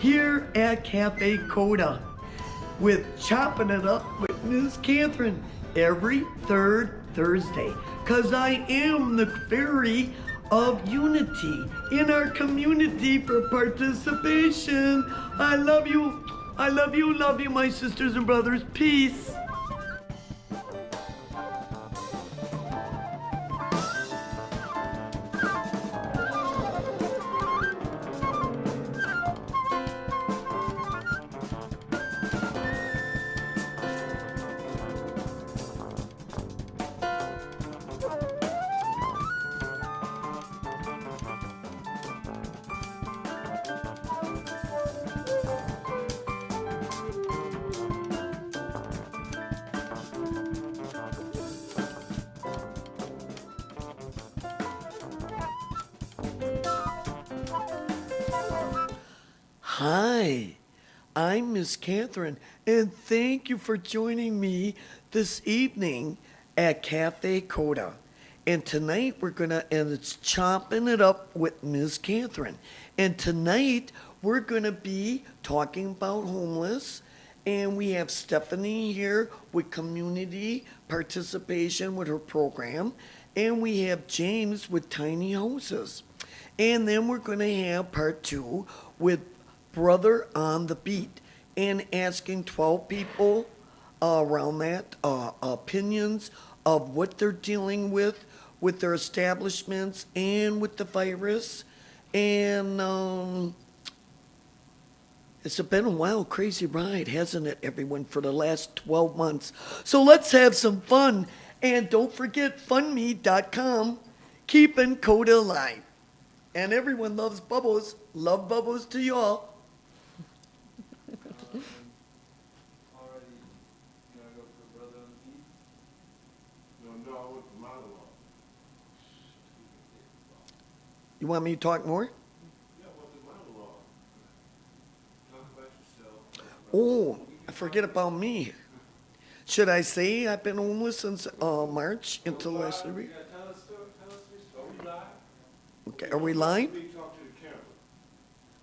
here at Cafe Coda with Choppin' It Up with Miss Katherine every third Thursday. Cause I am the fairy of unity in our community for participation. I love you. I love you, my sisters and brothers. Peace. Hi, I'm Miss Katherine, and thank you for joining me this evening at Cafe Coda. And tonight and it's Chopping It Up with Miss Katherine. And tonight we're gonna be talking about homeless, and we have Stephanie here with community participation with her program, and we have James with tiny houses. And then we're gonna have part two with Brother on the Beat and asking 12 people around that opinions of what they're dealing with their establishments and with the virus. And it's been a wild, crazy ride, hasn't it, everyone, for the last 12 months? So let's have some fun. And don't forget fundme.com, keeping Coda alive. And everyone loves bubbles. Love bubbles to y'all. Already, you wanna go for Brother on the Beat? No, I went for monologue. You want me to talk more? Yeah, what's the monologue? Talk about yourself. Oh, I forget about me. Should I say I've been homeless since March until last week? Yeah, tell us your story. Are we live? Okay, are we live? We talk to the camera.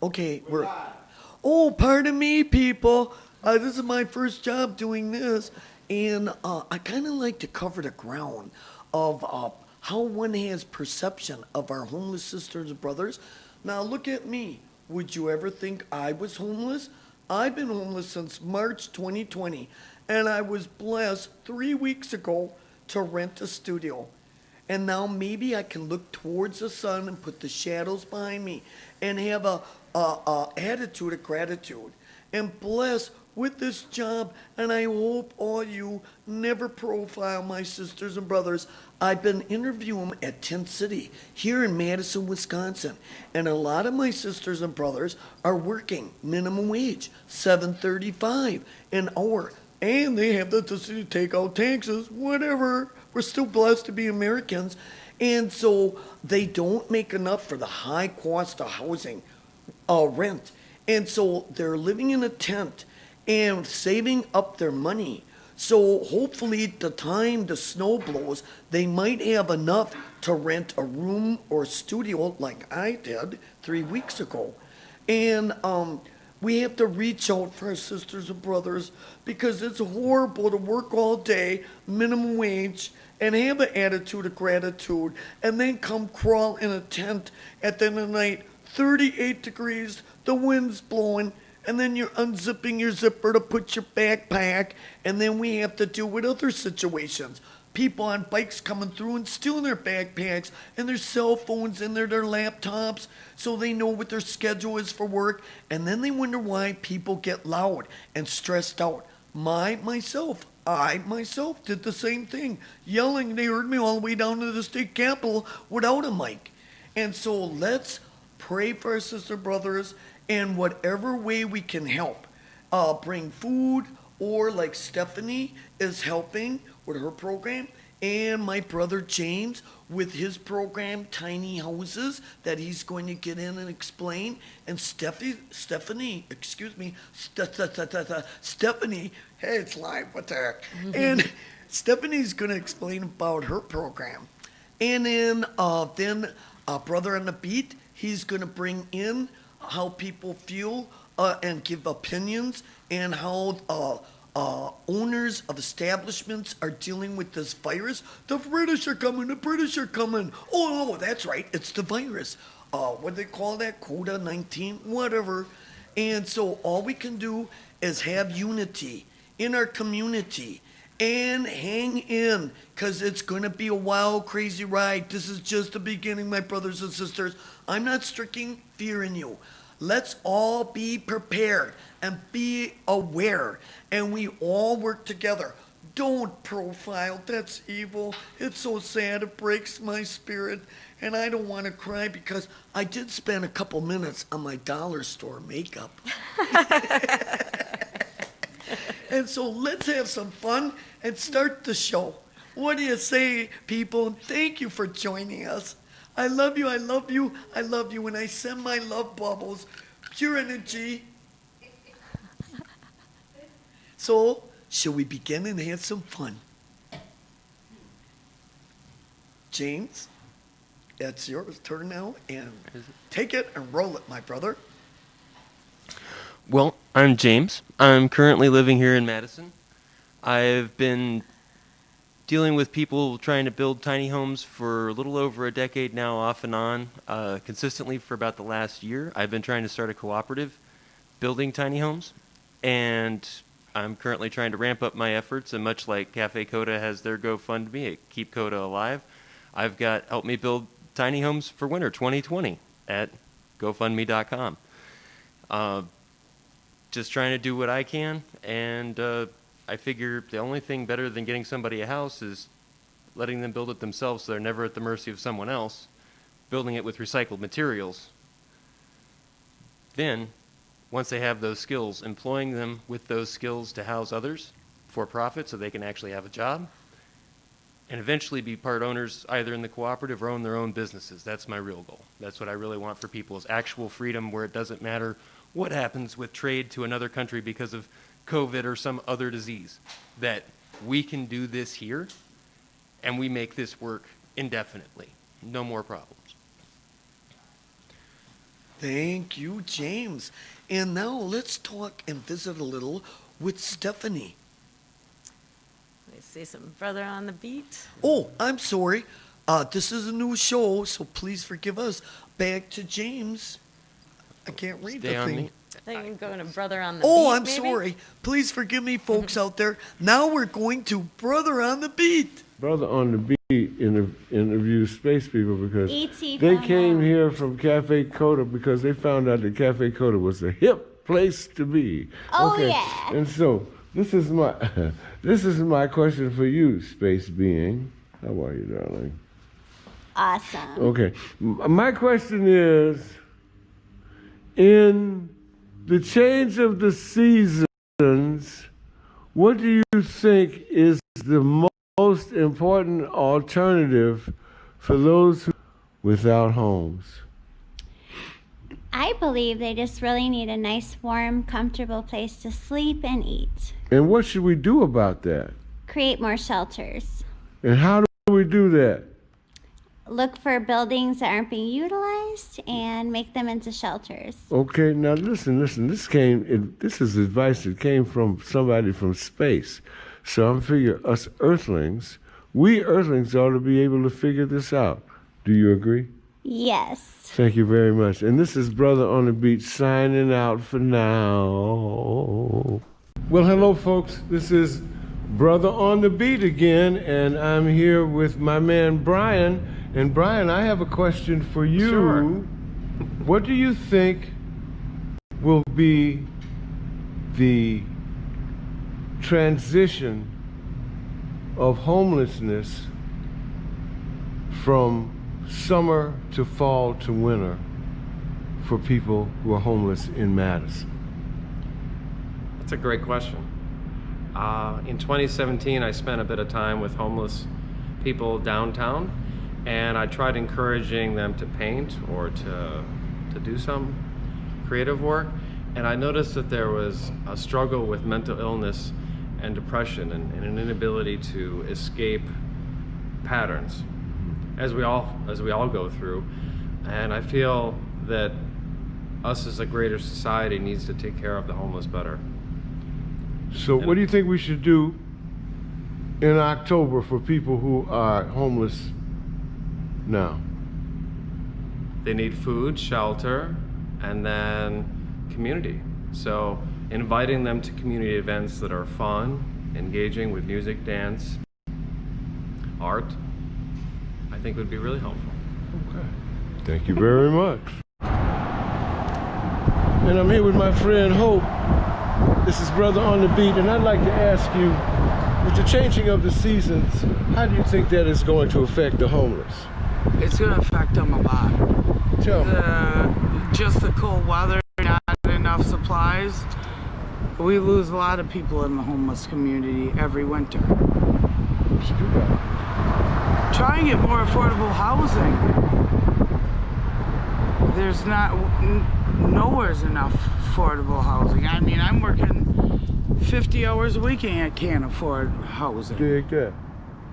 Okay, We're we're. live. Oh, pardon me, people. This is my first job doing this, and I kind of like to cover the ground of how one has perception of our homeless sisters and brothers. Now, look at me. Would you ever think I was homeless? I've been homeless since March 2020, and I was blessed 3 weeks ago to rent a studio. And now maybe I can look towards the sun and put the shadows behind me and have a attitude of gratitude and bless with this job. And I hope all you never profile my sisters and brothers. I've been interviewing them at Tent City here in Madison, Wisconsin. And a lot of my sisters and brothers are working minimum wage, $7.35 an hour. And they have the necessity to take out taxes, whatever. We're still blessed to be Americans. And so they don't make enough for the high cost of housing, rent. And so they're living in a tent and saving up their money. So hopefully the time the snow blows, they might have enough to rent a room or studio like I did 3 weeks ago. And we have to reach out for our sisters and brothers because it's horrible to work all day, minimum wage, and have an attitude of gratitude, and then come crawl in a tent at the end of the night, 38 degrees, the wind's blowing, and then you're unzipping your zipper to put your backpack, and then we have to deal with other situations. People on bikes coming through and stealing their backpacks and their cell phones and their laptops so they know what their schedule is for work. And then they wonder why people get loud and stressed out. I myself did the same thing, yelling. They heard me all the way down to the state capitol without a mic. And so let's pray for our sister brothers in whatever way we can help. Bring food, or like Stephanie is helping with her program, and my brother James with his program, Tiny Houses, that he's going to get in and explain. And Stephanie, hey, it's live, what the heck? And Stephanie's going to explain about her program. And then Brother on the Beat, he's going to bring in how people feel and give opinions and how owners of establishments are dealing with this virus. The British are coming, the British are coming. Oh, that's right, it's the virus. What do they call that? Coda 19, whatever. And so all we can do is have unity in our community and hang in, because it's going to be a wild, crazy ride. This is just the beginning, my brothers and sisters. I'm not striking fear in you. Let's all be prepared and be aware, and we all work together. Don't profile, that's evil. It's so sad, it breaks my spirit, and I don't want to cry because I did spend a couple minutes on my dollar store makeup. And so let's have some fun and start the show. What do you say, people? Thank you for joining us. I love you, I love you, I love you. And I send my love bubbles, pure energy. So, shall we begin and have some fun? James, that's your turn now, and take it and roll it, my brother. Well, I'm James. I'm currently living here in Madison. I've been dealing with people trying to build tiny homes for a little over a decade now, off and on, consistently for about the last year. I've been trying to start a cooperative building tiny homes, and I'm currently trying to ramp up my efforts, and much like Cafe Coda has their GoFundMe at Keep Coda Alive, I've got Help Me Build Tiny Homes for Winter 2020 at GoFundMe.com. Just trying to do what I can, and I figure the only thing better than getting somebody a house is letting them build it themselves so they're never at the mercy of someone else, building it with recycled materials. Then, once they have those skills, employing them with those skills to house others for profit so they can actually have a job, and eventually be part owners either in the cooperative or own their own businesses. That's my real goal. That's what I really want for people, is actual freedom where it doesn't matter what happens with trade to another country because of COVID or some other disease. That we can do this here and we make this work indefinitely. No more problems. Thank you, James. And now let's talk and visit a little with Stephanie. I see some brother on the beat. Oh, I'm sorry. This is a new show, so please forgive us. Back to James. I can't read Stay the on thing. me. I think I'm going to brother on the beat. Oh, I'm maybe? sorry. Please forgive me, folks out there. Now we're going to Brother on the Beat. Brother on the Beat interviews space people because E.T. they from came home. here from Cafe Coda because they found out that Cafe Coda was a hip place to be. Oh, yeah. And so this is my question for you, space being. How are you, darling? Awesome. Okay. My question is, in the change of the seasons, what do you think is the most important alternative for those who without homes? I believe they just really need a nice, warm, comfortable place to sleep and eat. And what should we do about that? Create more shelters. And how do we do that? Look for buildings that aren't being utilized and make them into shelters. Okay, now listen. This is advice that came from somebody from space. So I'm figuring we earthlings ought to be able to figure this out. Do you agree? Yes. Thank you very much. And this is Brother on the Beat signing out for now. Well, hello, folks. This is Brother on the Beat again, and I'm here with my man Brian. And Brian, I have a question for you. Sure. What do you think will be the transition of homelessness from summer to fall to winter for people who are homeless in Madison? That's a great question. In 2017, I spent a bit of time with homeless people downtown, and I tried encouraging them to paint or to do some creative work. And I noticed that there was a struggle with mental illness and depression and an inability to escape patterns, as we all go through. And I feel that us as a greater society needs to take care of the homeless better. So what do you think we should do in October for people who are homeless now? They need food, shelter, and then community. So inviting them to community events that are fun, engaging with music, dance, art, I think would be really helpful. Okay. Thank you very much. And I'm here with my friend Hope. This is Brother on the Beat, and I'd like to ask you, with the changing of the seasons, how do you think that is going to affect the homeless? It's going to affect them a lot. Tell me. Just the cold weather, not enough supplies. We lose a lot of people in the homeless community every winter. What should do about it? Try and get more affordable housing. There's nowhere's enough affordable housing. I mean, I'm working 50 hours a week and I can't afford housing. Dig that.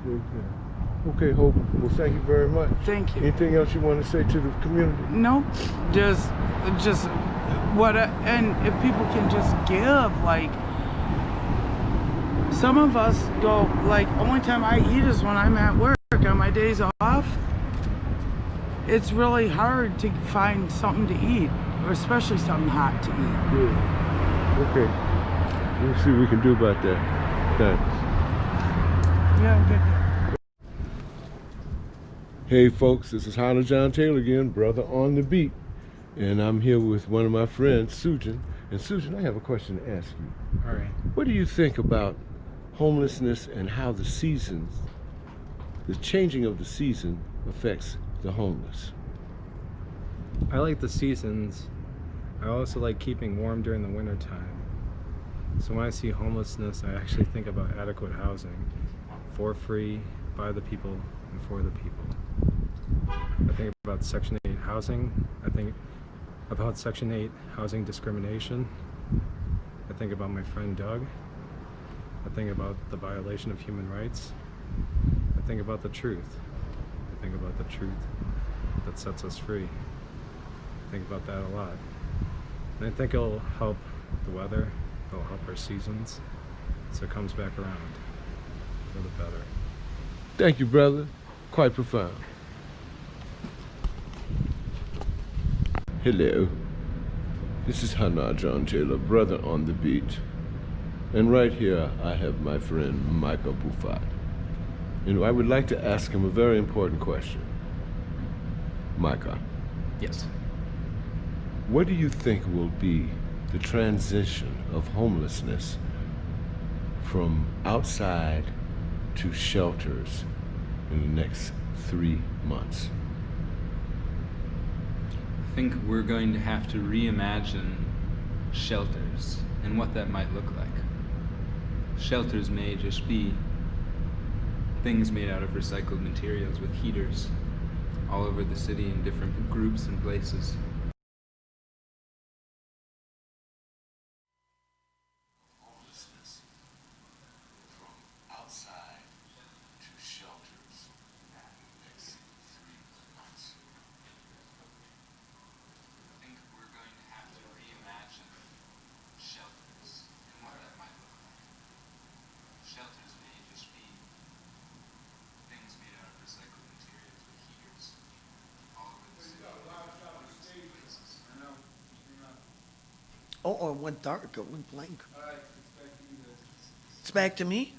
Dig that. Okay, Hope. Well, thank you very much. Thank you. Anything else you want to say to the community? Nope. Just what, and if people can just give, like, some of us go, like, only time I eat is when I'm at work on my days off. It's really hard to find something to eat, or especially something hot to eat. Yeah. Okay. We'll see what we can do about that. Thanks. Yeah, okay. Hey folks, this is Hannah John Taylor again, Brother on the Beat. And I'm here with one of my friends, Sujan. And Sujan, I have a question to ask you. All right. What do you think about homelessness and how the seasons, the changing of the season affects the homeless? I like the seasons. I also like keeping warm during the winter time. So when I see homelessness, I actually think about adequate housing for free, by the people, and for the people. I think about Section 8 housing. I think about Section 8 housing discrimination. I think about my friend Doug. I think about the violation of human rights. I think about the truth. I think about the truth that sets us free. I think about that a lot. And I think it'll help the weather, it'll help our seasons, so it comes back around for the better. Thank you, brother. Quite profound. Hello. This is Hannah John Taylor, Brother on the Beat. And right here, I have my friend Micah Buffat. And I would like to ask him a very important question. Micah, Yes. what do you think will be the transition of homelessness from outside to shelters in the next 3 months? I think we're going to have to reimagine shelters and what that might look like. Shelters may just be things made out of recycled materials with heaters all over the city in different groups and places. Homelessness from outside to shelters in the next 3 months. I think we're going to have to reimagine shelters and what that might look like. Shelters may just be things made out of recycled materials with heaters all over the city. Oh, it went dark, it went blank. It's back to me?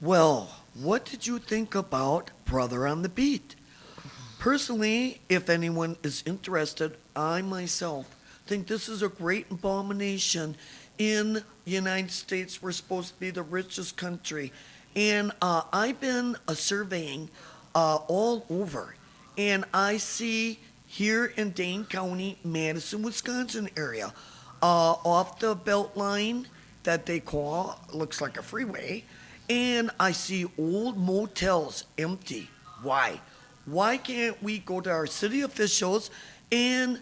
Well, what did you think about Brother on the Beat? Personally, if anyone is interested, I myself think this is a great abomination in the United States. We're supposed to be the richest country. And I've been surveying all over, and I see here in Dane County, Madison, Wisconsin area, off the belt line that they call, looks like a freeway, and I see old motels empty. Why? Why can't we go to our city officials and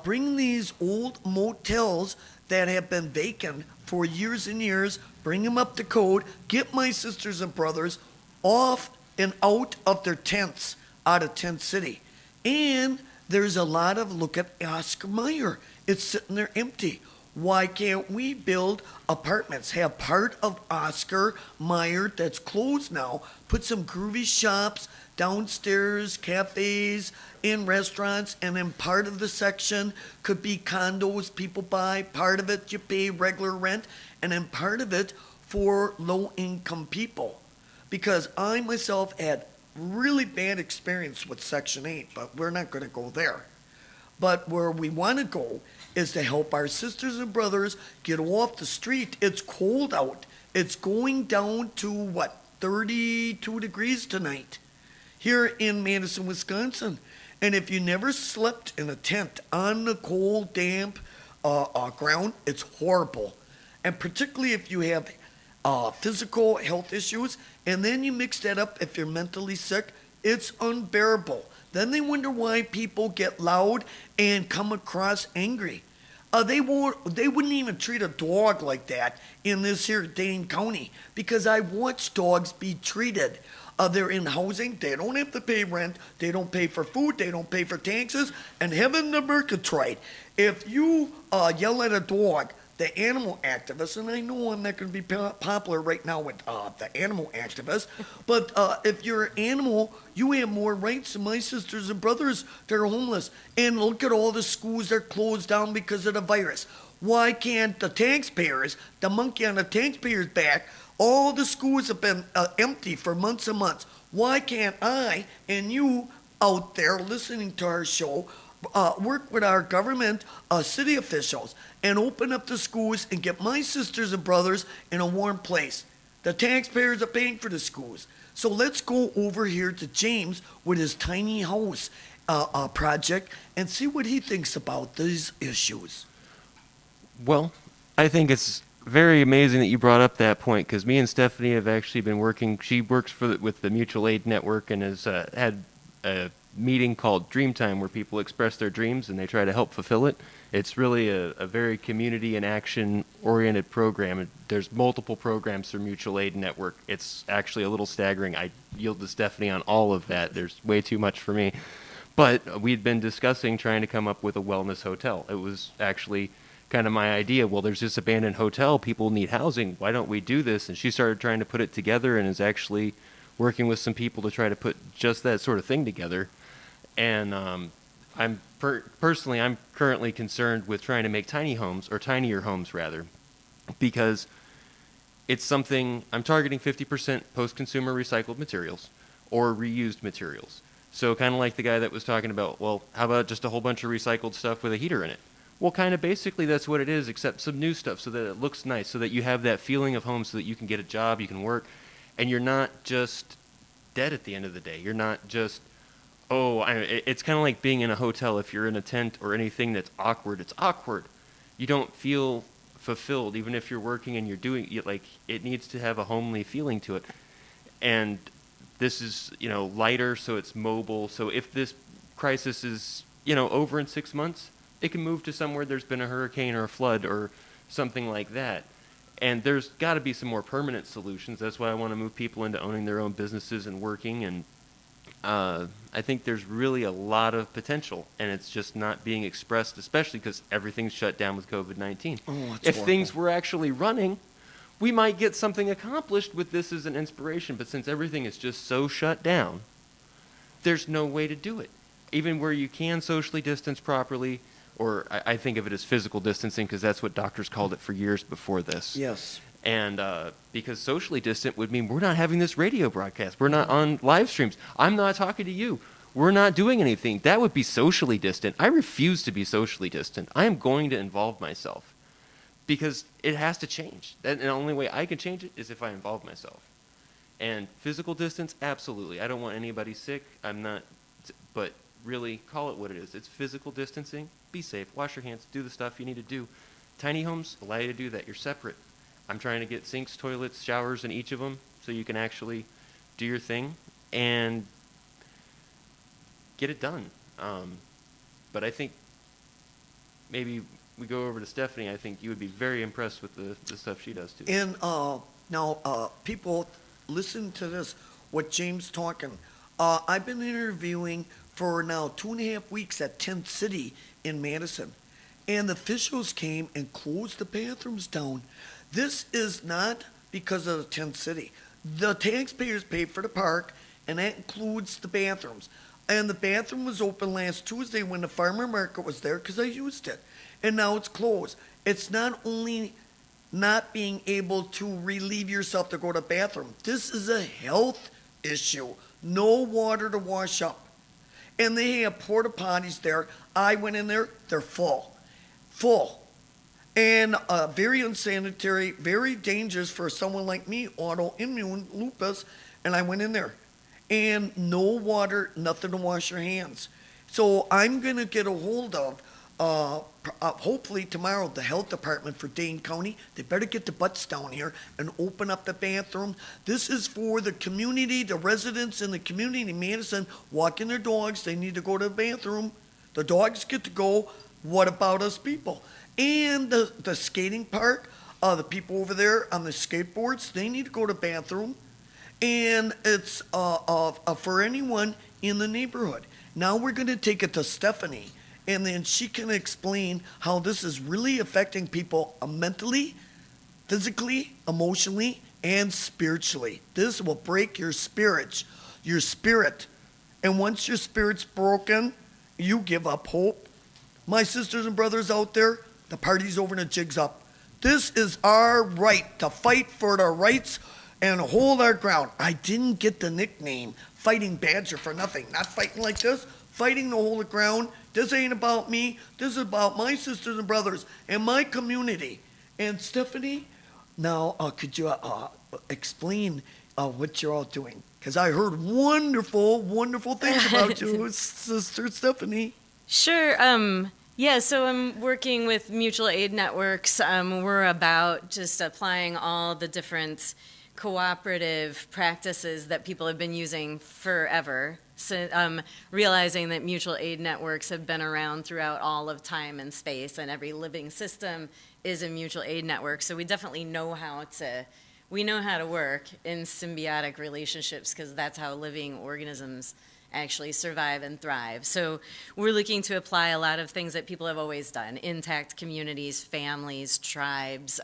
bring these old motels that have been vacant for years and years, bring them up to code, get my sisters and brothers off and out of their tents, out of Tent City. And There's a lot of, look at Oscar Mayer. It's sitting there empty. Why can't we build apartments? Have part of Oscar Mayer that's closed now, put some groovy shops downstairs, cafes, in restaurants, and then part of the section could be condos people buy, part of it you pay regular rent, and then part of it for low-income people. Because I myself had really bad experience with Section 8, but we're not going to go there. But where we want to go is to help our sisters and brothers get off the street. It's cold out. It's going down to, 32 degrees tonight here in Madison, Wisconsin. And if you never slept in a tent on the cold, damp ground, it's horrible. And particularly if you have physical health issues, and then you mix that up if you're mentally sick, it's unbearable. Then they wonder why people get loud and come across angry. They wouldn't even treat a dog like that in this here Dane County, because I watched dogs be treated. They're in housing, they don't have to pay rent, they don't pay for food, they don't pay for taxes, and heaven the Murgatroyd. If you yell at a dog, the animal activists, and I know I'm not going to be popular right now with the animal activists, but if you're an animal, you have more rights than my sisters and brothers that are homeless. And look at all the schools that are closed down because of the virus. Why can't the taxpayers, the monkey on the taxpayer's back, all the schools have been empty for months and months. Why can't I and you out there listening to our show work with our government, city officials, and open up the schools and get my sisters and brothers in a warm place? The taxpayers are paying for the schools. So let's go over here to James with his tiny house project and see what he thinks about these issues. Well, I think it's very amazing that you brought up that point, because me and Stephanie have actually been working. She works with the Mutual Aid Network and has had a meeting called Dreamtime where people express their dreams and they try to help fulfill it. It's really a very community and action oriented program. There's multiple programs through Mutual Aid Network. It's actually a little staggering. I yield to Stephanie on all of that. There's way too much for me. But we'd been discussing trying to come up with a wellness hotel. It was actually kind of my idea. Well, there's this abandoned hotel. People need housing. Why don't we do this? And she started trying to put it together and is actually working with some people to try to put just that sort of thing together. And I'm currently concerned with trying to make tiny homes, or tinier homes rather, because it's something I'm targeting 50% post-consumer recycled materials or reused materials. So kind of like the guy that was talking about, well, how about just a whole bunch of recycled stuff with a heater in it? Well, kind of basically that's what it is, except some new stuff so that it looks nice, so that you have that feeling of home, so that you can get a job, you can work, and you're not just dead at the end of the day. You're not just, it's kind of like being in a hotel. If you're in a tent or anything that's awkward, it's awkward. You don't feel fulfilled, even if you're working and you're doing, it needs to have a homely feeling to it. And this is, lighter, so it's mobile. So if this crisis is, over in 6 months, it can move to somewhere there's been a hurricane or a flood or something like that. And there's got to be some more permanent solutions. That's why I want to move people into owning their own businesses and working. And I think there's really a lot of potential, and it's just not being expressed, especially because everything's shut down with COVID-19. If things were actually running, we might get something accomplished with this as an inspiration. But since everything is just so shut down, there's no way to do it. Even where you can socially distance properly, or I think of it as physical distancing, because that's what doctors called it for years before this. Yes. And because socially distant would mean we're not having this radio broadcast. We're not on live streams. I'm not talking to you. We're not doing anything. That would be socially distant. I refuse to be socially distant. I am going to involve myself, because it has to change. And the only way I can change it is if I involve myself. And physical distance, absolutely. I don't want anybody sick. I'm not, but really call it what it is. It's physical distancing. Be safe. Wash your hands. Do the stuff you need to do. Tiny homes allow you to do that. You're separate. I'm trying to get sinks, toilets, showers in each of them so you can actually do your thing and get it done. But I think maybe we go over to Stephanie. I think you would be very impressed with the stuff she does too. And now, people, listen to this, what James talking. I've been interviewing for now 2.5 weeks at Tent City in Madison. And the officials came and closed the bathrooms down. This is not because of the Tent City. The taxpayers paid for the park, and that includes the bathrooms. And the bathroom was open last Tuesday when the farmer market was there because I used it. And now it's closed. It's not only not being able to relieve yourself to go to the bathroom. This is a health issue. No water to wash up. And they have porta potties there. I went in there, they're full. And very unsanitary, very dangerous for someone like me, autoimmune lupus. And I went in there. And no water, nothing to wash your hands. So I'm going to get a hold of, hopefully tomorrow, the health department for Dane County. They better get the butts down here and open up the bathroom. This is for the community, the residents in the community in Madison walking their dogs. They need to go to the bathroom. The dogs get to go. What about us people? And the skating park, the people over there on the skateboards, they need to go to the bathroom. And it's for anyone in the neighborhood. Now we're going to take it to Stephanie, and then she can explain how this is really affecting people mentally, physically, emotionally, and spiritually. This will break your spirit. And once your spirit's broken, you give up hope. My sisters and brothers out there, the party's over and the jig's up. This is our right to fight for the rights and hold our ground. I didn't get the nickname Fighting Badger for nothing. Not fighting like this, fighting to hold the ground. This ain't about me. This is about my sisters and brothers and my community. And Stephanie, now could you explain what you're all doing? Because I heard wonderful, wonderful things about you, Sister Stephanie. Sure. Yeah, so I'm working with mutual aid networks. We're about just applying all the different cooperative practices that people have been using forever. So, realizing that mutual aid networks have been around throughout all of time and space, and every living system is a mutual aid network. So we definitely know how to work in symbiotic relationships, because that's how living organisms actually survive and thrive. So we're looking to apply a lot of things that people have always done: intact communities, families, tribes.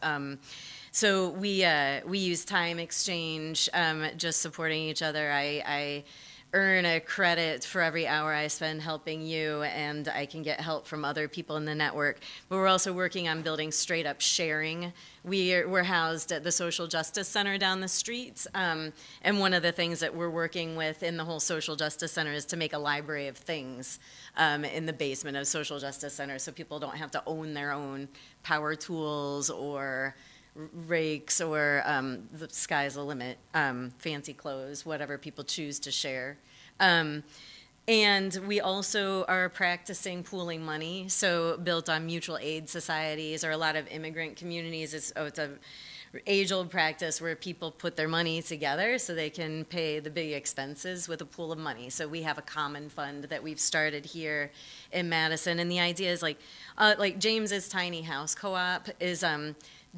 So we use time exchange, just supporting each other. I earn a credit for every hour I spend helping you, and I can get help from other people in the network. But we're also working on building straight up sharing. We're housed at the Social Justice Center down the street, and one of the things that we're working with in the whole Social Justice Center is to make a library of things in the basement of Social Justice Center, so people don't have to own their own power tools or rakes or the sky's the limit, fancy clothes, whatever people choose to share. And we also are practicing pooling money, so built on mutual aid societies or a lot of immigrant communities. It's a age-old practice where people put their money together so they can pay the big expenses with a pool of money. So we have a common fund that we've started here in Madison, and the idea is like James's tiny house co-op is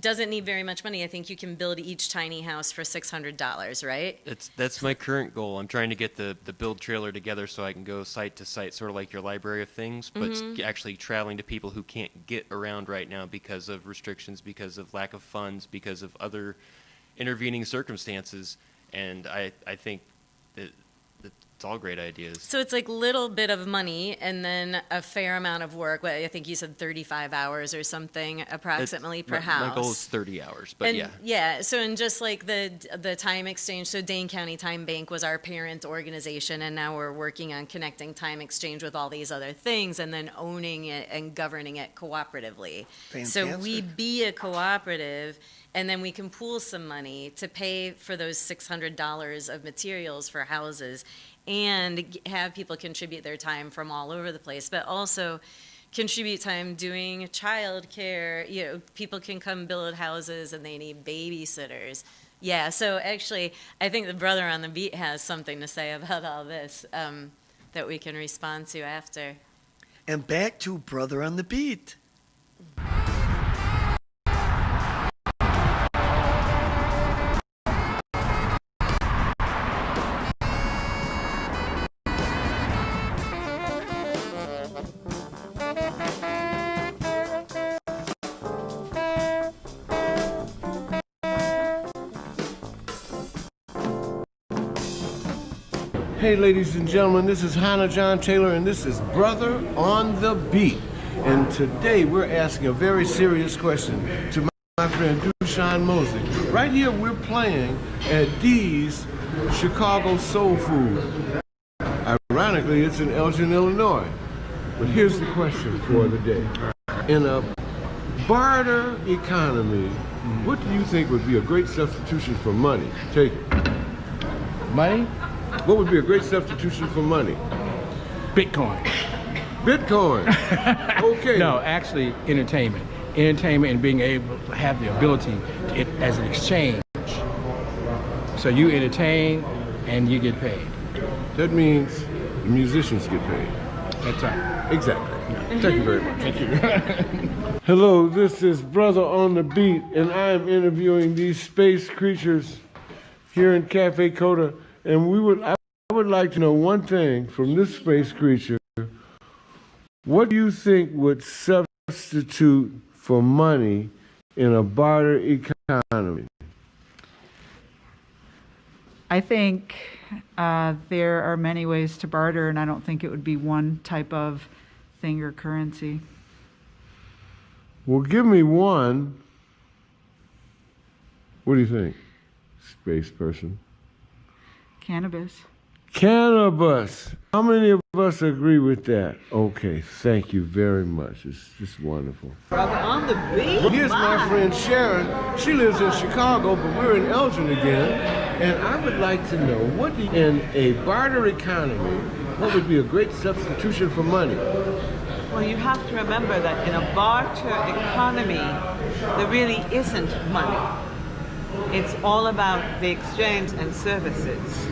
doesn't need very much money. I think you can build each tiny house for $600, right? That's my current goal. I'm trying to get the build trailer together so I can go site to site, sort of like your library of things, but actually traveling to people who can't get around right now because of restrictions, because of lack of funds, because of other intervening circumstances. And I think that it's all great ideas. So it's like little bit of money and then a fair amount of work. I think you said 35 hours or something approximately per house. My goal is 30 hours, but and, yeah. Yeah, so and just like the time exchange, so Dane County Time Bank was our parent organization, and now we're working on connecting time exchange with all these other things and then owning it and governing it cooperatively. Fantastic. So we be a cooperative, and then we can pool some money to pay for those $600 of materials for houses and have people contribute their time from all over the place, but also contribute time doing childcare. You know, people can come build houses and they need babysitters. Yeah, so actually, I think the brother on the beat has something to say about all this that we can respond to after. And back to Brother on the Beat. Hey, ladies and gentlemen, this is Hannah John Taylor, and this is Brother on the Beat. And today we're asking a very serious question to my friend Dushan Mosley. Right here, we're playing at Dee's Chicago Soul Food. Ironically, it's in Elgin, Illinois. But here's the question for the day. In a barter economy, what do you think would be a great substitution for money? Take it. Money? What would be a great substitution for money? Bitcoin. Bitcoin. Okay. No, actually, entertainment. Entertainment and being able to have the ability to as an exchange. So you entertain and you get paid. That means the musicians get paid. That's right. Exactly. Thank you very much. Thank you. Hello, this is Brother on the Beat, and I am interviewing these space creatures here in Cafe Coda. And I would like to know one thing from this space creature. What do you think would substitute for money in a barter economy? I think there are many ways to barter, and I don't think it would be one type of thing or currency. Well, give me one. What do you think, space person? Cannabis. Cannabis. How many of us agree with that? Okay, thank you very much. It's just wonderful. Brother on the Beat. Here's my friend Sharon. She lives in Chicago, but we're in Elgin again. And I would like to know, in a barter economy, what would be a great substitution for money? Well, you have to remember that in a barter economy, there really isn't money. It's all about the exchange and services.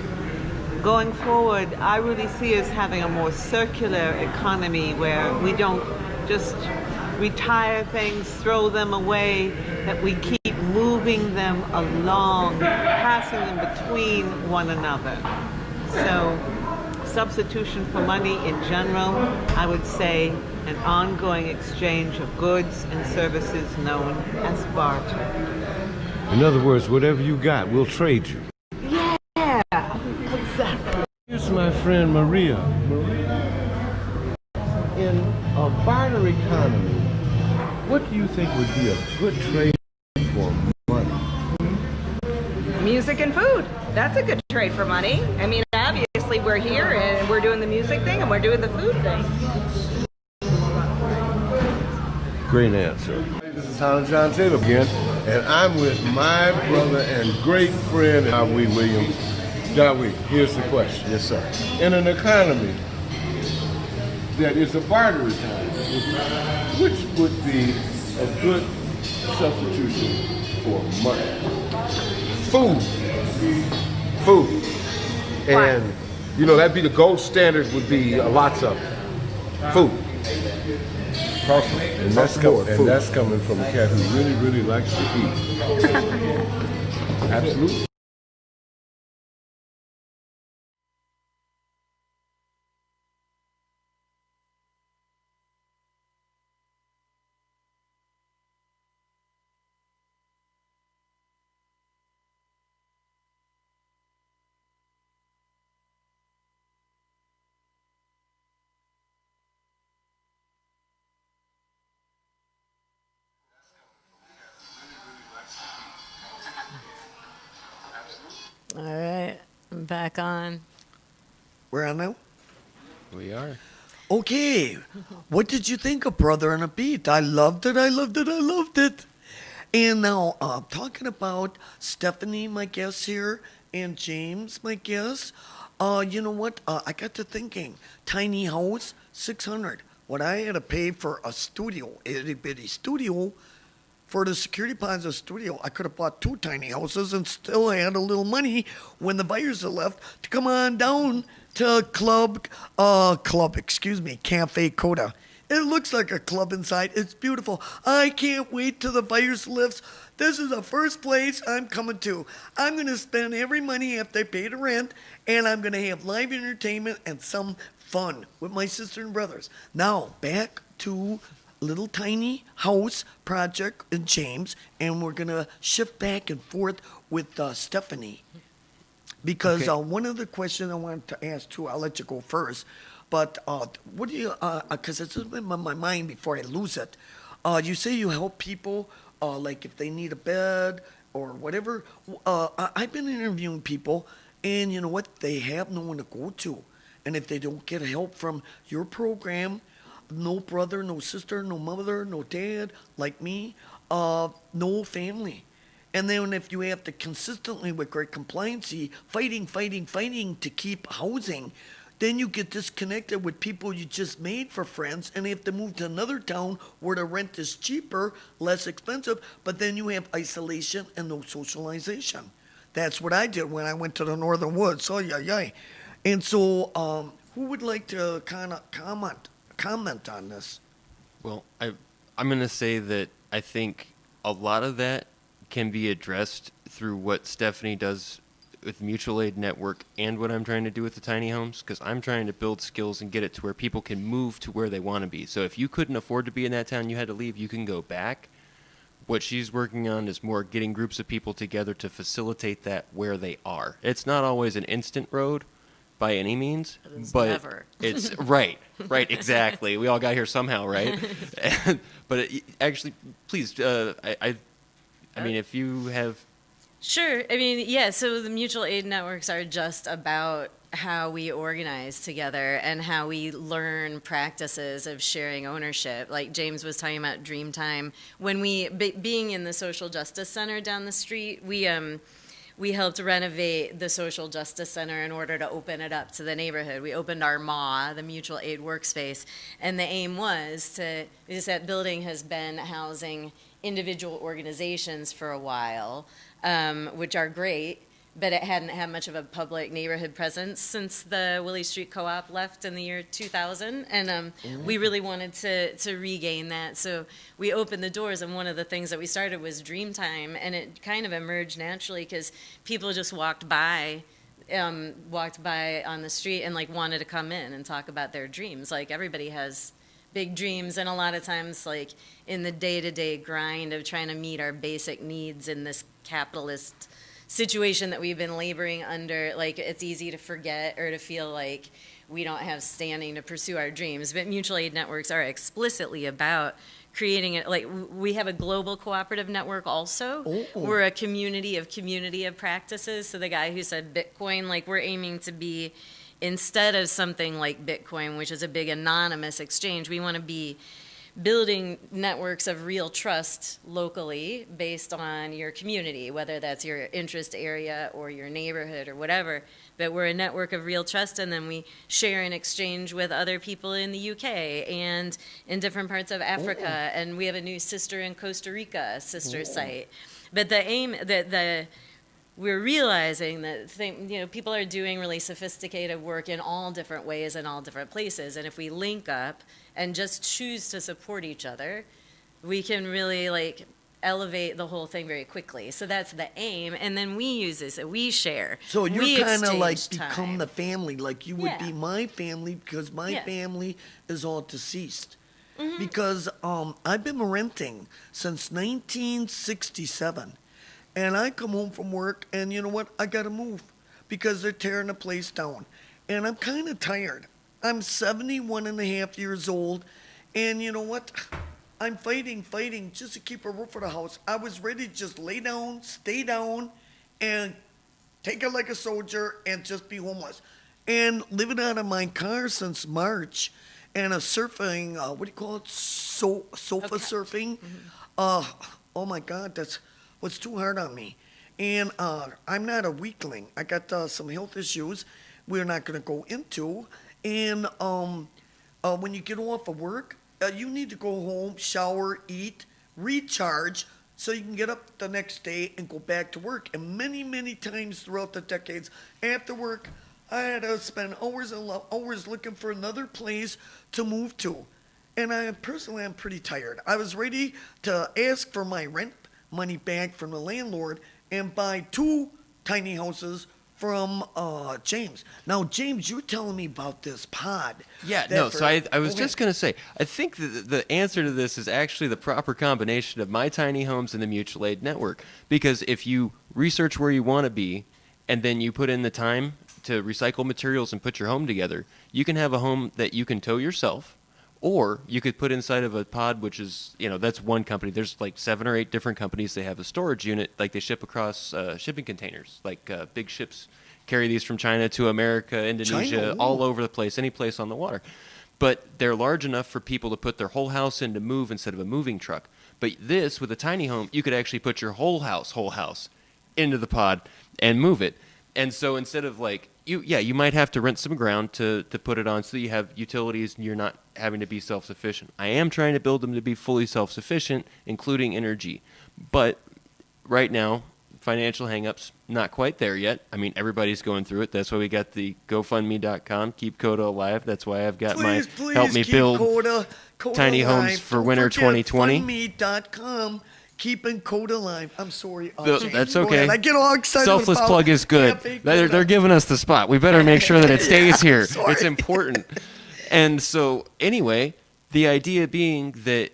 Going forward, I really see us having a more circular economy where we don't just retire things, throw them away, that we keep moving them along, passing them between one another. So, substitution for money in general, I would say an ongoing exchange of goods and services known as barter. In other words, whatever you got, we'll trade you. Yeah, exactly. Here's my friend Maria. In a barter economy, what do you think would be a good trade for money? Music and food. That's a good trade for money. I mean, obviously we're here and we're doing the music thing and we're doing the food thing. Great answer. This is Hannah John Taylor again, and I'm with my brother and great friend, Dawee Williams. Dawee, here's the question. Yes, sir. In an economy that is a barter economy, which would be a good substitution for money? Food. Food. And, you know, that'd be the gold standard would be lots of food. And that's coming from a cat who really, really likes to eat. Absolutely. All right, I'm back on. We're on now? We are. Okay, what did you think of Brother on a Beat? I loved it, I loved it, I loved it. And now, talking about Stephanie, my guest here, and James, my guest, you know what? I got to thinking, tiny house, $600. What I had to pay for a studio, itty bitty studio, for the security deposit studio, I could have bought 2 tiny houses and still had a little money when the buyers had left to come on down to Cafe Coda. It looks like a club inside. It's beautiful. I can't wait till the buyers lifts. This is the first place I'm coming to. I'm going to spend every money after I pay the rent, and I'm going to have live entertainment and some fun with my sister and brothers. Now, back to little tiny house project in James, and we're gonna shift back and forth with Stephanie. Because Okay. one of the questions I wanted to ask too, I'll let you go first, but what do you, because it's been in my mind before I lose it. You say you help people, like if they need a bed or whatever. I've been interviewing people, and you know what? They have no one to go to. And if they don't get help from your program, no brother, no sister, no mother, no dad, like me, no family. And then if you have to consistently, with great compliancy, fighting to keep housing, then you get disconnected with people you just made for friends, and they have to move to another town where the rent is cheaper, less expensive, but then you have isolation and no socialization. That's what I did when I went to the Northern Woods. Oh, yeah. And so, who would like to kind of comment on this? Well, I'm going to say that I think a lot of that can be addressed through what Stephanie does with Mutual Aid Network and what I'm trying to do with the tiny homes, because I'm trying to build skills and get it to where people can move to where they want to be. So if you couldn't afford to be in that town, you had to leave, you can go back. What she's working on is more getting groups of people together to facilitate that where they are. It's not always an instant road by any means, but never. it's right, exactly. We all got here somehow, right? But actually, please, I mean, if you have... Sure. I mean, yeah, so the mutual aid networks are just about how we organize together and how we learn practices of sharing ownership. Like James was talking about Dreamtime. When being in the Social Justice Center down the street, we helped renovate the Social Justice Center in order to open it up to the neighborhood. We opened our MAW, the Mutual Aid Workspace, and the aim was because that building has been housing individual organizations for a while, which are great, but it hadn't had much of a public neighborhood presence since the Willie Street Co-op left in the year 2000, and we really wanted to regain that. So we opened the doors, and one of the things that we started was Dreamtime, and it kind of emerged naturally because people just walked by on the street and like wanted to come in and talk about their dreams. Like everybody has big dreams, and a lot of times like in the day-to-day grind of trying to meet our basic needs in this capitalist situation that we've been laboring under, like it's easy to forget or to feel like we don't have standing to pursue our dreams. But mutual aid networks are explicitly about creating it. Like we have a global cooperative network also. We're a community of practices. So the guy who said Bitcoin, like we're aiming to be, instead of something like Bitcoin, which is a big anonymous exchange, we want to be building networks of real trust locally based on your community, whether that's your interest area or your neighborhood or whatever. But we're a network of real trust, and then we share and exchange with other people in the UK and in different parts of Africa. And we have a new sister in Costa Rica, a sister site. But the aim that we're realizing that people are doing really sophisticated work in all different ways in all different places, and if we link up and just choose to support each other, we can really like elevate the whole thing very quickly. So that's the aim, and then we use this, we share. So you're we kind of like exchange become time. the family, like you would be my family, because my family is all deceased. Because I've been renting since 1967. And I come home from work, and you know what? I got to move because they're tearing the place down. And I'm kind of tired. I'm 71 and a half years old, and you know what? I'm fighting just to keep a roof over the house. I was ready to just lay down, stay down, and take it like a soldier and just be homeless. And living out of my car since March, and a surfing, what do you call it? Sofa surfing. Oh my God, that's what's too hard on me. And I'm not a weakling. I got some health issues we're not going to go into. And when you get off of work, you need to go home, shower, eat, recharge, so you can get up the next day and go back to work. And many, many times throughout the decades after work, I had to spend hours and hours looking for another place to move to. And I'm pretty tired. I was ready to ask for my rent money back from the landlord and buy 2 tiny houses from James. Now, James, you're telling me about this pod. Yeah, no, so I was just going to say, I think the answer to this is actually the proper combination of my tiny homes and the mutual aid network. Because if you research where you want to be and then you put in the time to recycle materials and put your home together, you can have a home that you can tow yourself, or you could put inside of a pod, which is, that's one company. There's like 7 or 8 different companies. They have a storage unit, like they ship across shipping containers, like big ships carry these from China to America, Indonesia, China, all over the place, any place on the water. But they're large enough for people to put their whole house in to move instead of a moving truck. But this, with a tiny home, you could actually put your whole house into the pod and move it. And so instead of you might have to rent some ground to put it on so that you have utilities and you're not having to be self-sufficient. I am trying to build them to be fully self-sufficient, including energy. But right now, financial hangups, not quite there yet. I mean, everybody's going through it. That's why we got the GoFundMe.com, Keep Coda Alive. That's why I've got Please help me keep build Coda tiny alive. homes for Don't winter forget 2020. GoFundMe.com. Keeping Coda alive. I'm sorry. That's Go okay. ahead. I get all excited. Selfless about plug is good. Cafe They're Coda. giving us the spot. We better make sure that it stays here. Sorry. It's important. And so, anyway, the idea being that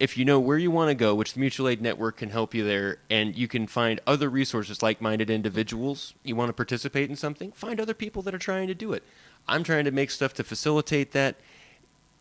if you know where you want to go, which the Mutual Aid Network can help you there, and you can find other resources, like-minded individuals, you want to participate in something, find other people that are trying to do it. I'm trying to make stuff to facilitate that.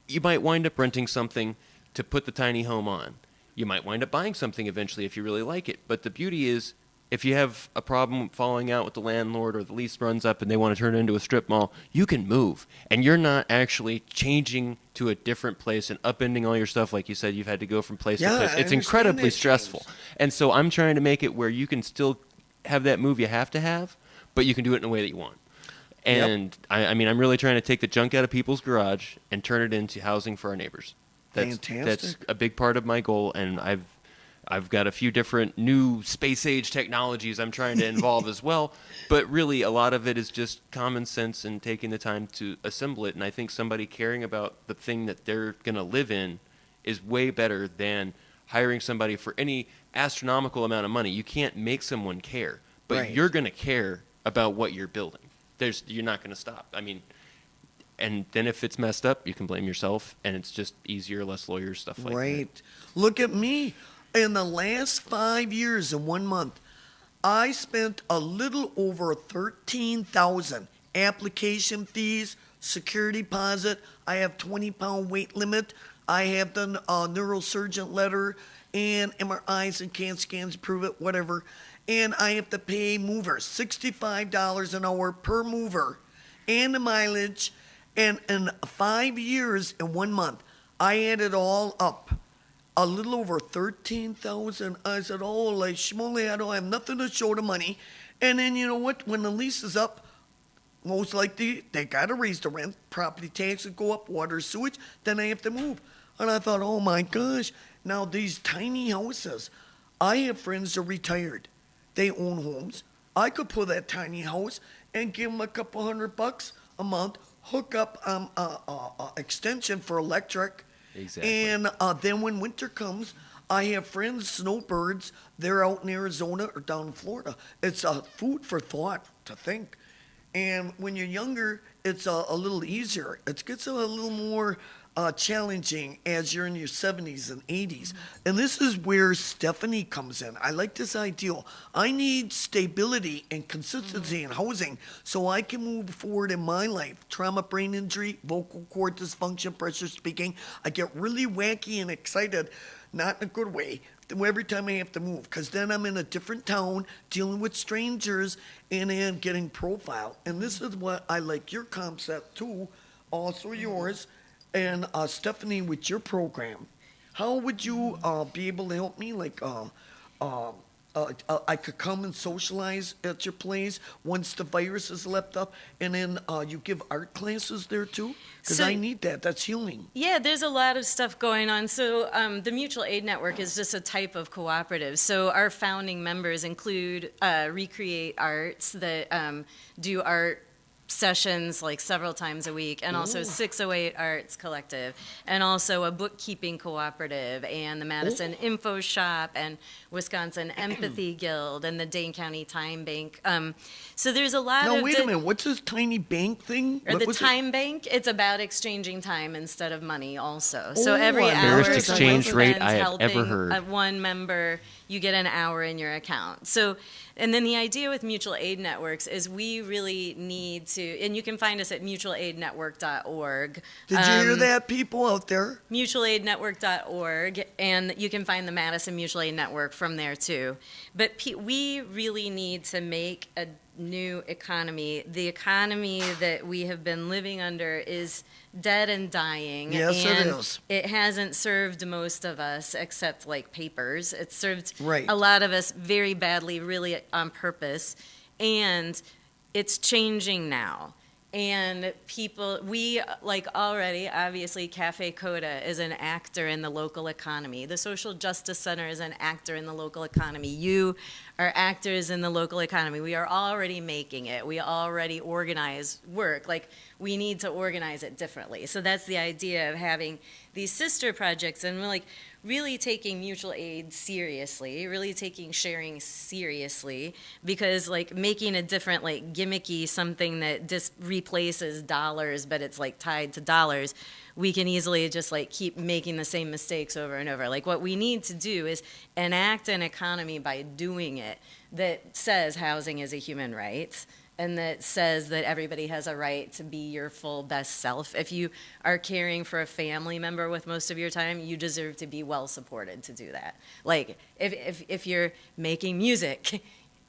You might wind up renting something to put the tiny home on. You might wind up buying something eventually if you really like it. But the beauty is, if you have a problem falling out with the landlord or the lease runs up and they want to turn it into a strip mall, you can move. And you're not actually changing to a different place and upending all your stuff. Like you said, you've had to go from place to place. It's incredibly stressful. And so I'm trying to make it where you can still have that move you have to have, but you can do it in a way that you want. And I mean, I'm really trying to take the junk out of people's garage and turn it into housing for our neighbors. That's a big part of my goal, and I've got a few different new space age technologies I'm trying to involve as well. But really, a lot of it is just common sense and taking the time to assemble it. And I think somebody caring about the thing that they're going to live in is way better than hiring somebody for any astronomical amount of money. You can't make someone care, but you're going to care about what you're building. You're not going to stop. I mean. And then if it's messed up, you can blame yourself, and it's just easier, less lawyers, stuff like that. Right. Look at me. In the last 5 years and 1 month, I spent a little over $13,000 application fees, security deposit. I have 20-pound weight limit. I have the neurosurgeon letter and MRIs and CAT scans to prove it, whatever. And I have to pay movers $65 an hour per mover and the mileage. And in 5 years and 1 month, I added all up, a little over $13,000. I said, holy schmoly, I don't have nothing to show the money. And then you know what? When the lease is up, most likely they got to raise the rent, property taxes go up, water, sewage, then I have to move. And I thought, oh my gosh, now these tiny houses, I have friends that are retired. They own homes. I could put that tiny house and give them a couple $100 a month, hook up extension for electric. Exactly. And then when winter comes, I have friends, snowbirds, they're out in Arizona or down in Florida. It's food for thought to think. And when you're younger, it's a little easier. It gets a little more challenging as you're in your 70s and 80s. And this is where Stephanie comes in. I like this ideal. I need stability and consistency in housing so I can move forward in my life. Trauma, brain injury, vocal cord dysfunction, pressure speaking. I get really wacky and excited, not in a good way, every time I have to move, because then I'm in a different town dealing with strangers and then getting profiled. And this is what I like your concept too, also yours. And Stephanie, with your program, how would you be able to help me? Like, I could come and socialize at your place once the virus is left up, and then you give art classes there too? Because I need that. That's healing. Yeah, there's a lot of stuff going on. So the Mutual Aid Network is just a type of cooperative. So our founding members include Recreate Arts that do art sessions like several times a week, and also 608 Arts Collective, and also a bookkeeping cooperative, and the Madison Info Shop, and Wisconsin Empathy Guild, and the Dane County Time Bank. So there's a lot of... Now, wait a minute. What's this tiny bank thing? Or the Time Bank, it's about exchanging time instead of money also. So every hour Fairest exchange rate I have ever heard. One member you get an hour in your account. So, and then the idea with mutual aid networks is we really need to, and you can find us at mutualaidnetwork.org. Did you hear that, people out there? Mutualaidnetwork.org, and you can find the Madison Mutual Aid Network from there too. But we really need to make a new economy. The economy that we have been living under is dead and dying. Yes, and it is. It hasn't served most of us except like papers. It served Right. a lot of us very badly, really on purpose. And it's changing now. And people, we like already, obviously, Cafe Coda is an actor in the local economy. The Social Justice Center is an actor in the local economy. You are actors in the local economy. We are already making it. We already organize work. Like, we need to organize it differently. So that's the idea of having these sister projects and we're like really taking mutual aid seriously, really taking sharing seriously, because like making a different like gimmicky something that just replaces dollars, but it's like tied to dollars, we can easily just like keep making the same mistakes over and over. Like what we need to do is enact an economy by doing it that says housing is a human right, and that says that everybody has a right to be your full best self. If you are caring for a family member with most of your time, you deserve to be well supported to do that. Like if you're making music,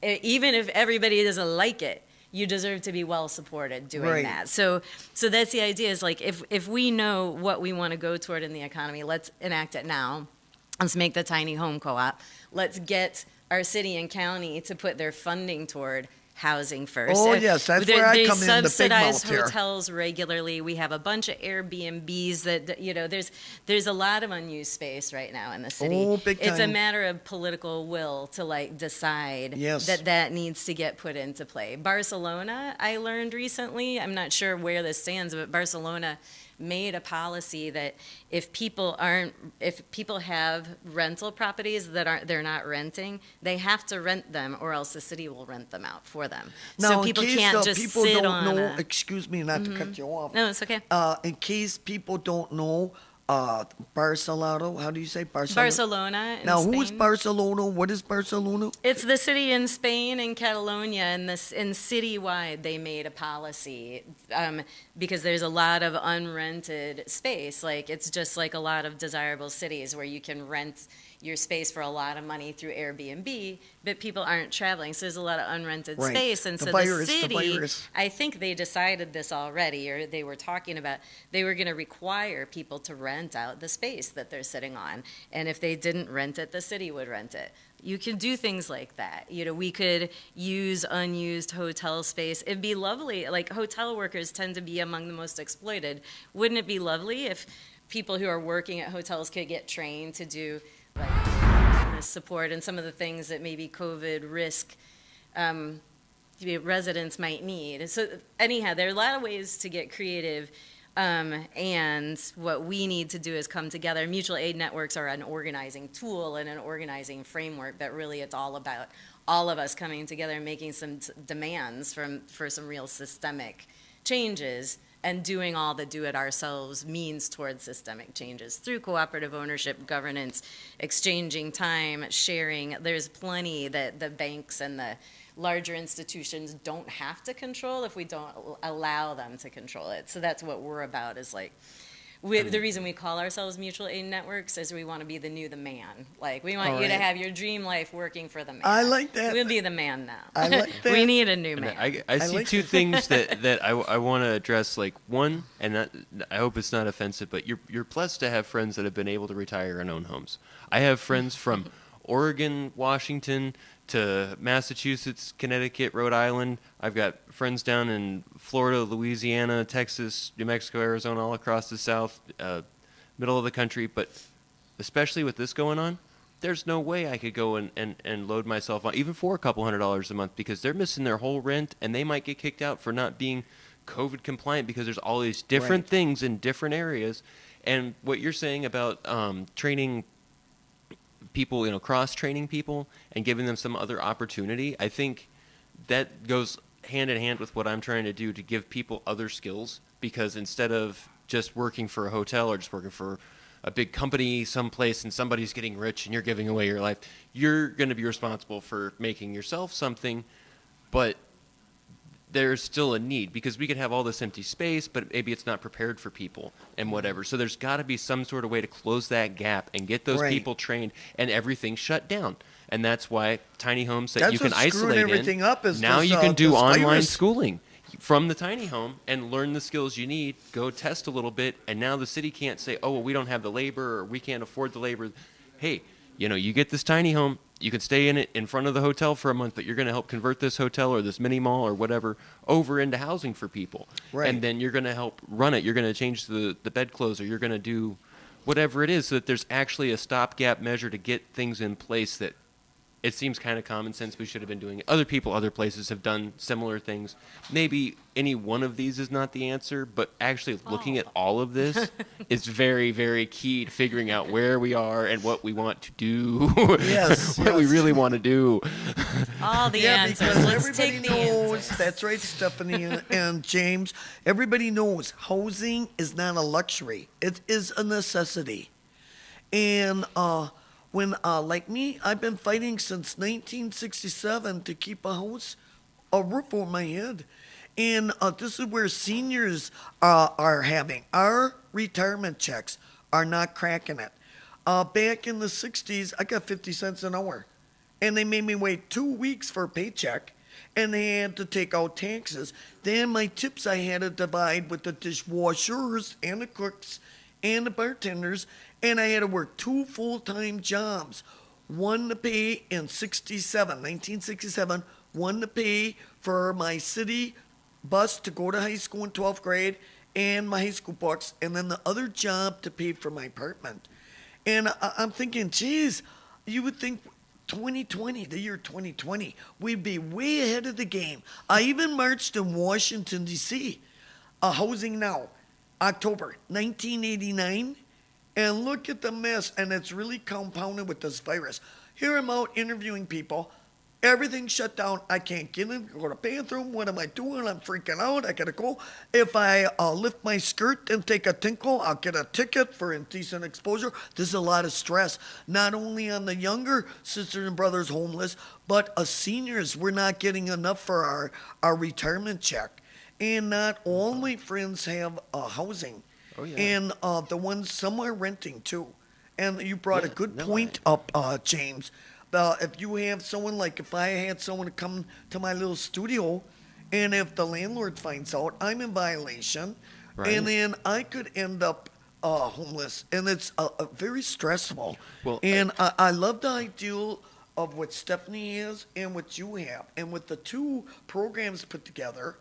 even if everybody doesn't like it, you deserve to be well supported doing Right. that. So that's the idea is like if we know what we want to go toward in the economy, let's enact it now. Let's make the tiny home co-op. Let's get our city and county to put their funding toward housing first. Oh, yes, that's where I come in, the big subsidize mouth here. hotels regularly. We have a bunch of Airbnbs that, you know, there's a lot of unused space right now in the city. Oh, big It's a time. matter of political will to like decide Yes. that needs to get put into play. Barcelona, I learned recently, I'm not sure where this stands, but Barcelona made a policy that if people have rental properties that they're not renting, they have to rent them or else the city will rent them out for them. Now, So in people case can't just people sit don't on know, a, excuse me, not to cut you off. No, it's okay. In case people don't know, Barcelona, how do you say Barcelona? Barcelona in Now, who is Spain. Barcelona? What is Barcelona? It's the city in Spain and Catalonia, and citywide they made a policy because there's a lot of unrented space. Like it's just like a lot of desirable cities where you can rent your space for a lot of money through Airbnb, but people aren't traveling, so there's a lot of unrented Right. space. And The so virus, the the city, virus. I think they decided this already, or they were talking about, they were going to require people to rent out the space that they're sitting on. And if they didn't rent it, the city would rent it. You can do things like that. You know, we could use unused hotel space. It'd be lovely. Like hotel workers tend to be among the most exploited. Wouldn't it be lovely if people who are working at hotels could get trained to do like support and some of the things that maybe COVID risk residents might need. So anyhow, there are a lot of ways to get creative. And what we need to do is come together. Mutual aid networks are an organizing tool and an organizing framework, but really it's all about all of us coming together and making some demands for some real systemic changes and doing all the do-it-ourselves means towards systemic changes through cooperative ownership, governance, exchanging time, sharing. There's plenty that the banks and the larger institutions don't have to control if we don't allow them to control it. So that's what we're about is like, the reason we call ourselves mutual aid networks is we want to be the man. Like we want All you to right. have your dream life working for the man. I like that. We'll be the man now. I like that. We need a new And man. I see like two that. things that I want to address. Like one, and that, I hope it's not offensive, but you're blessed to have friends that have been able to retire and own homes. I have friends from Oregon, Washington, to Massachusetts, Connecticut, Rhode Island. I've got friends down in Florida, Louisiana, Texas, New Mexico, Arizona, all across the South, middle of the country. But especially with this going on, there's no way I could go and load myself on, even for a couple $100s a month, because they're missing their whole rent and they might get kicked out for not being COVID compliant because there's all these different Right. things in different areas. And what you're saying about training people, you know, cross-training people and giving them some other opportunity, I think that goes hand in hand with what I'm trying to do to give people other skills, because instead of just working for a hotel or just working for a big company someplace and somebody's getting rich and you're giving away your life. You're going to be responsible for making yourself something, but there's still a need because we could have all this empty space, but maybe it's not prepared for people and whatever. So there's got to be some sort of way to close that gap and get those Right. people trained, and everything shut down. And that's why tiny homes that That's you can what's screwing isolate everything in, up is now this, you can do this online virus. schooling from the tiny home and learn the skills you need, go test a little bit, and now the city can't say, oh, well, we don't have the labor or we can't afford the labor. Hey, you get this tiny home, you can stay in it in front of the hotel for a month, but you're going to help convert this hotel or this mini mall or whatever over into housing for people. Right. And then you're going to help run it. You're going to change the bedclothes, or you're going to do whatever it is so that there's actually a stopgap measure to get things in place that it seems kind of common sense we should have been doing it. Other people, other places have done similar things. Maybe any one of these is not the answer, but actually looking at all of this is very, very key to figuring out where we are and what we want to do. Yes, what we yes. really want to do. All the Yeah, answers. because Let's everybody take the knows. answers. That's right, Stephanie and James. Everybody knows housing is not a luxury. It is a necessity. And when, like me, I've been fighting since 1967 to keep a house, a roof over my head. And this is where seniors are having. Our retirement checks are not cracking it. Back in the 60s, I got 50 cents an hour. And they made me wait 2 weeks for a paycheck. And they had to take out taxes. Then my tips I had to divide with the dishwashers and the cooks and the bartenders. And I had to work 2 full-time jobs. One to pay in 1967, one to pay for my city bus to go to high school in 12th grade and my high school books, and then the other job to pay for my apartment. And I'm thinking, geez, you would think 2020, the year 2020, we'd be way ahead of the game. I even marched in Washington, D.C., Housing Now, October 1989, and look at the mess, and it's really compounded with this virus. Here I'm out interviewing people. Everything's shut down. I can't get in, go to the bathroom. What am I doing? I'm freaking out. I gotta go. If I lift my skirt and take a tinkle, I'll get a ticket for indecent exposure. There's a lot of stress, not only on the younger sisters and brothers homeless, but seniors. We're not getting enough for our retirement check. And not all my friends have housing. Oh, yeah. And the ones, some are renting too. And you brought a good point up, James. If you have someone, like if I had someone to come to my little studio, and if the landlord finds out, I'm in violation, Right. and then I could end up homeless, and it's very stressful. Well, and I love the ideal of what Stephanie has and what you have, and with the two programs put together,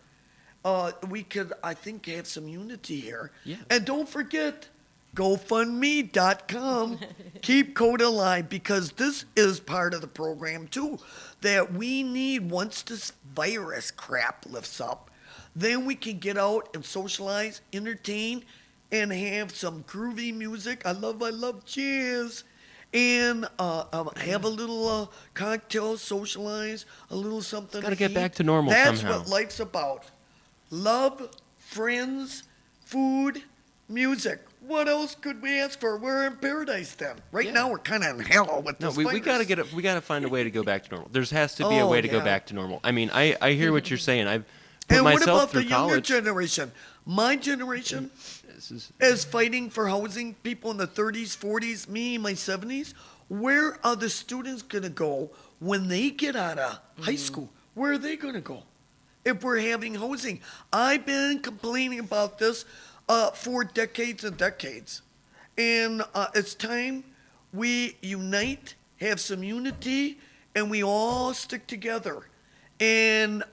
we could, I think, have some unity here. Yeah. And don't forget, GoFundMe.com. Keep Coda alive, because this is part of the program too. That we need, once this virus crap lifts up, then we can get out and socialize, entertain, and have some groovy music. I love jazz. And have a little cocktail, socialize, a little something. Gotta to get eat. back to normal That's somehow. what life's about. Love, friends, food, music. What else could we ask for? We're in paradise then. Right now we're kind of in hell with No, this we virus. gotta find a way to go back to normal. There has to be a Oh, way to go yeah. back to normal. I mean, I hear what you're saying. I've put And what myself about through the younger college. generation? My generation is fighting for housing. People in the 30s, 40s, me in my 70s. Where are the students going to go when they get out of high school? Where are they going to go if we're having housing? I've been complaining about this for decades and decades. And it's time we unite, have some unity, and we all stick together. And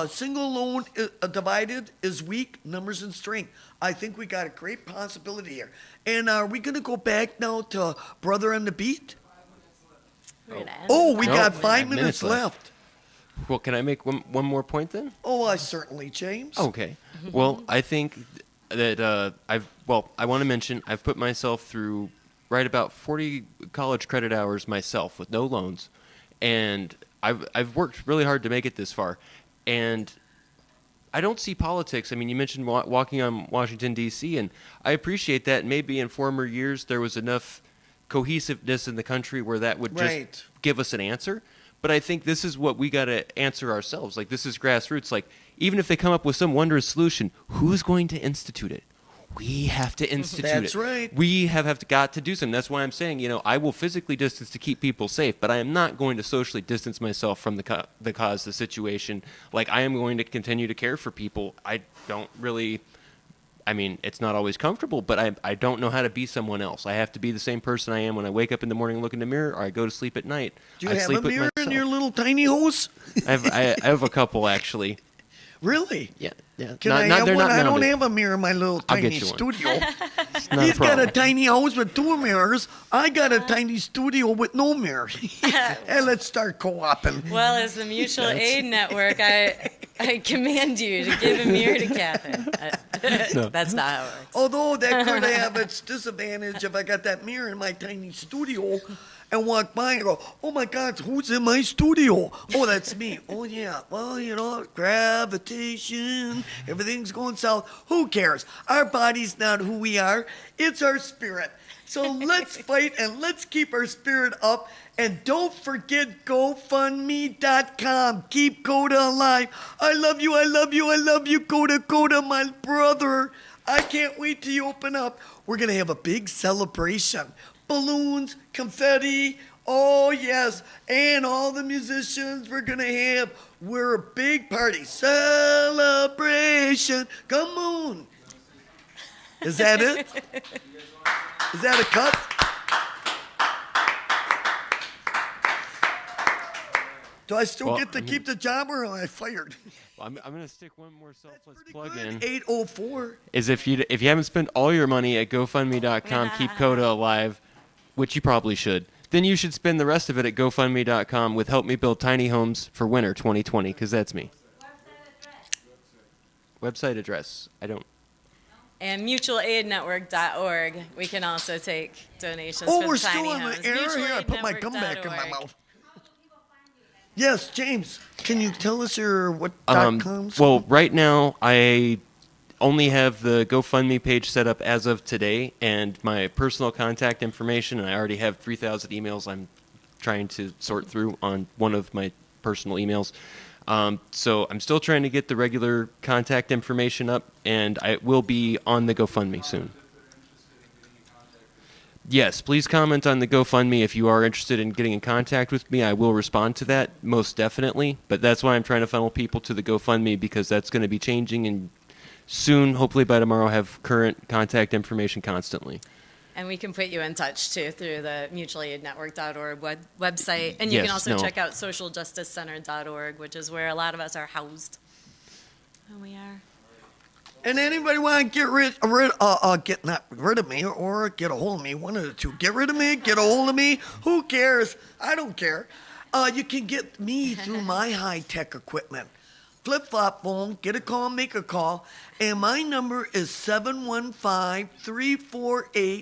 single loan divided is weak, numbers and strength. I think we got a great possibility here. And are we going to go back now to Brother on the Beat? Oh, we got 5 minutes left. Well, can I make one more point then? Oh, I certainly, James. Okay. Well, I think that I want to mention I've put myself through right about 40 college credit hours myself with no loans, and I've worked really hard to make it this far, and I don't see politics. I mean, you mentioned walking on Washington, D.C., and I appreciate that. Maybe in former years there was enough cohesiveness in the country where that would just give us an answer. But I think this is what we got to answer ourselves. Like, this is grassroots. Like, even if they come up with some wondrous solution, who's going to institute it? We have to institute it. That's right. We have got to do something. That's why I'm saying, I will physically distance to keep people safe, but I am not going to socially distance myself from the cause, the situation. Like, I am going to continue to care for people. I don't really, it's not always comfortable, but I don't know how to be someone else. I have to be the same person I am when I wake up in the morning and look in the mirror, or I go to sleep at night. Do you I have sleep a with mirror in myself. your little tiny house? I have a couple, actually. Really? Yeah. Can I have they're one? not I don't mounted. have a mirror in my little I'll tiny get you one. studio. Not He's got a problem. tiny house with 2 mirrors. I got a tiny studio with no mirror. And let's start co-oping. Well, as the mutual aid network, I command you to give a mirror to Katherine. No. That's not how it works. Although that could have its disadvantage if I got that mirror in my tiny studio and walk by and go, oh my God, who's in my studio? Oh, that's me. Oh yeah, well, gravitation, everything's going south. Who cares? Our body's not who we are, it's our spirit. So let's fight and let's keep our spirit up. And don't forget GoFundMe.com. Keep Coda alive. I love you, I love you, I love you, Coda, my brother. I can't wait till you open up. We're going to have a big celebration. Balloons, confetti, oh yes. And all the musicians we're going to have. We're a big party. Celebration. Come on. Is that it? Is that a cut? Do I still get to keep the job, or am I fired? Well, I'm going to stick one more selfless plug good. in. 804. Is if you haven't spent all your money at GoFundMe.com, keep Coda alive, which you probably should, then you should spend the rest of it at GoFundMe.com with Help Me Build Tiny Homes for Winter 2020, because that's me. Website address. I don't. And mutualaidnetwork.org. We can also take donations Oh, for we're the tiny still on homes. the air here. I put my gum back in my mutualaidnetwork.org. mouth. Yes, James. Can you tell us your what .coms? Well, right now I only have the GoFundMe page set up as of today, and my personal contact information, and I already have 3,000 emails I'm trying to sort through on one of my personal emails. So I'm still trying to get the regular contact information up, and I will be on the GoFundMe soon. Yes, please comment on the GoFundMe if you are interested in getting in contact with me. I will respond to that, most definitely. But that's why I'm trying to funnel people to the GoFundMe, because that's going to be changing, and soon, hopefully by tomorrow, have current contact information constantly. And we can put you in touch, too, through the mutualaidnetwork.org website. And you Yes, can also no. check out socialjusticecenter.org, which is where a lot of us are housed. And we are. And anybody want to get not rid of me or get a hold of me, one of the two. Get rid of me, get a hold of me. Who cares? I don't care. You can get me through my high-tech equipment. Flip-flop phone, get a call, make a call. And my number is 715-348